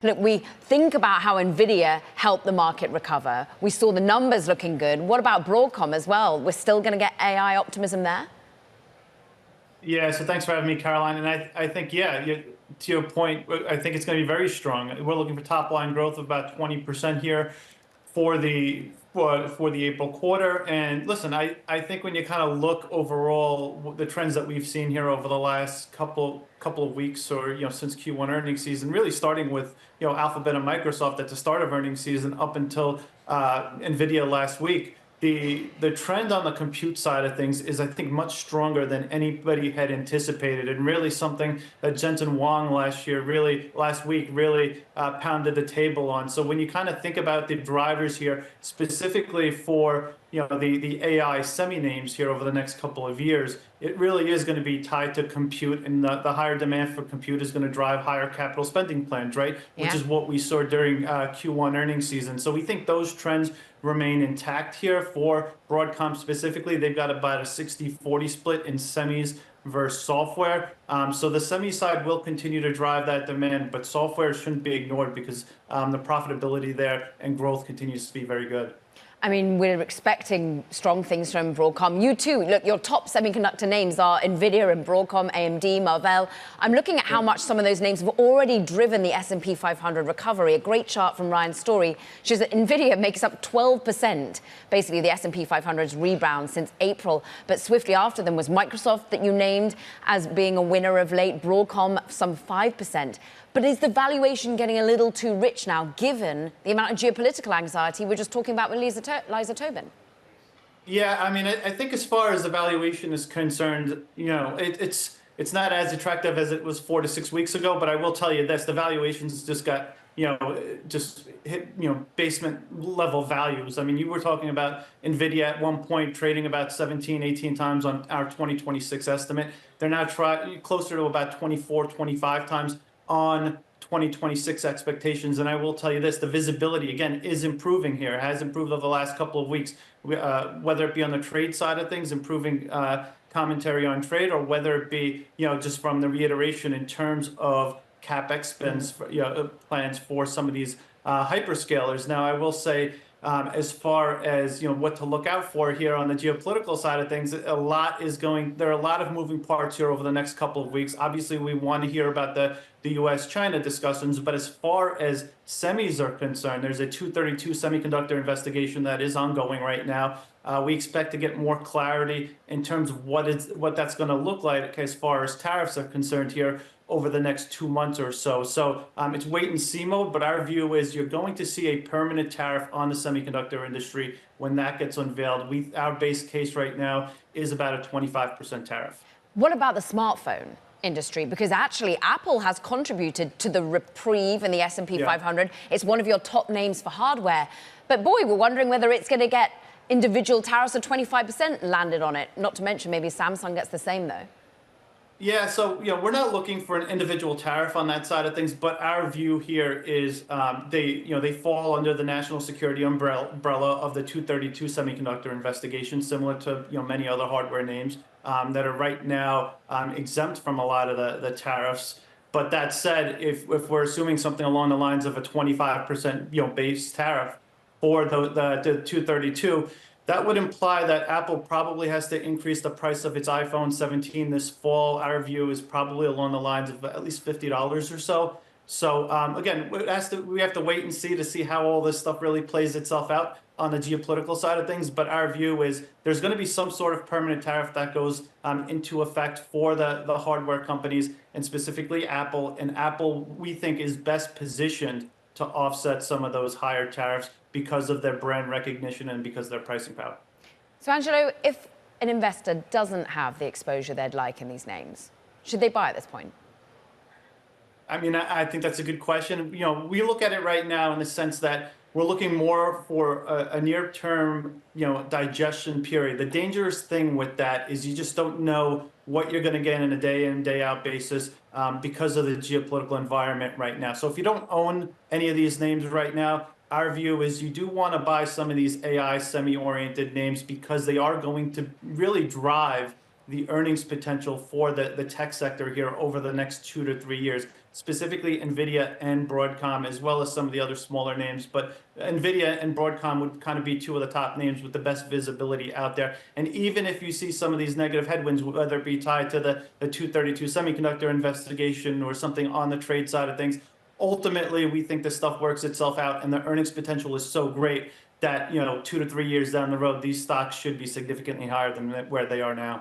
Look, we think about how Nvidia helped the market recover. We saw the numbers looking good. What about Broadcom as well? We're still going to get AI optimism there? Yeah, so thanks for having me, Caroline. And I think, yeah, to your point, I think it's going to be very strong. We're looking for top line growth of about 20% here for the April quarter. And listen, I think when you kind of look overall, the trends that we've seen here over the last couple of weeks, or since Q1 earnings season, really starting with Alphabet and Microsoft at the start of earnings season up until Nvidia last week. The trend on the compute side of things is, I think, much stronger than anybody had anticipated, and really something that Jensen Huang last week really pounded the table on. So when you kind of think about the drivers here, specifically for the AI semi names here over the next couple of years, it really is going to be tied to compute, and the higher demand for compute is going to drive higher capital spending plans, right? Yeah. Which is what we saw during Q1 earnings season. So we think those trends remain intact here for Broadcom specifically. They've got about a 60-40 split in semis versus software. So the semi side will continue to drive that demand, but software shouldn't be ignored because the profitability there and growth continues to be very good. I mean, we're expecting strong things from Broadcom. You too. Look, your top semiconductor names are Nvidia and Broadcom, AMD, Marvell. I'm looking at how much some of those names have already driven the S&P 500 recovery. A great chart from Ryan Story shows that Nvidia makes up 12%, basically the S&P 500's rebound since April. But swiftly after them was Microsoft, that you named as being a winner of late. Broadcom, some 5%. But is the valuation getting a little too rich now, given the amount of geopolitical anxiety we're just talking about with Liza Tobin? Yeah, I mean, I think as far as the valuation is concerned, it's not as attractive as it was 4 to 6 weeks ago. But I will tell you this: the valuations just got just hit basement level values. I mean, you were talking about Nvidia at one point trading about 17, 18 times on our 2026 estimate. They're now closer to about 24, 25 times on 2026 expectations. And I will tell you this: the visibility, again, is improving here. It has improved over the last couple of weeks, whether it be on the trade side of things, improving commentary on trade, or whether it be just from the reiteration in terms of CapEx spends, plans for some of these hyperscalers. Now, I will say, as far as what to look out for here on the geopolitical side of things, there are a lot of moving parts here over the next couple of weeks. Obviously, we want to hear about the US-China discussions, but as far as semis are concerned, there's a 232 semiconductor investigation that is ongoing right now. We expect to get more clarity in terms of what that's going to look like as far as tariffs are concerned here over the next 2 months or so. So it's wait and see mode, but our view is you're going to see a permanent tariff on the semiconductor industry when that gets unveiled. Our base case right now is about a 25% tariff. What about the smartphone industry? Because actually Apple has contributed to the reprieve in the S&P 500. It's one of your top names for hardware. But boy, we're wondering whether it's going to get individual tariffs of 25% landed on it. Not to mention maybe Samsung gets the same though. Yeah, so we're not looking for an individual tariff on that side of things, but our view here is they fall under the national security umbrella of the 232 semiconductor investigation, similar to many other hardware names that are right now exempt from a lot of the tariffs. But that said, if we're assuming something along the lines of a 25% base tariff for the 232. That would imply that Apple probably has to increase the price of its iPhone 17 this fall. Our view is probably along the lines of at least $50 or so. So again, we have to wait and see how all this stuff really plays itself out on the geopolitical side of things. But our view is there's going to be some sort of permanent tariff that goes into effect for the hardware companies, and specifically Apple. And Apple, we think, is best positioned to offset some of those higher tariffs because of their brand recognition and because of their pricing power. So, Angelo, if an investor doesn't have the exposure they'd like in these names, should they buy at this point? I mean, I think that's a good question. We look at it right now in the sense that we're looking more for a near-term, digestion period. The dangerous thing with that is you just don't know what you're going to get on a day in, day out basis because of the geopolitical environment right now. So if you don't own any of these names right now, our view is you do want to buy some of these AI semi-oriented names because they are going to really drive the earnings potential for the tech sector here over the next 2 to 3 years. specifically Nvidia and Broadcom, as well as some of the other smaller names. But Nvidia and Broadcom would kind of be two of the top names with the best visibility out there. And even if you see some of these negative headwinds, whether it be tied to the 232 semiconductor investigation or something on the trade side of things, ultimately, we think this stuff works itself out, and the earnings potential is so great that, 2 to 3 years down the road, these stocks should be significantly higher than where they are now.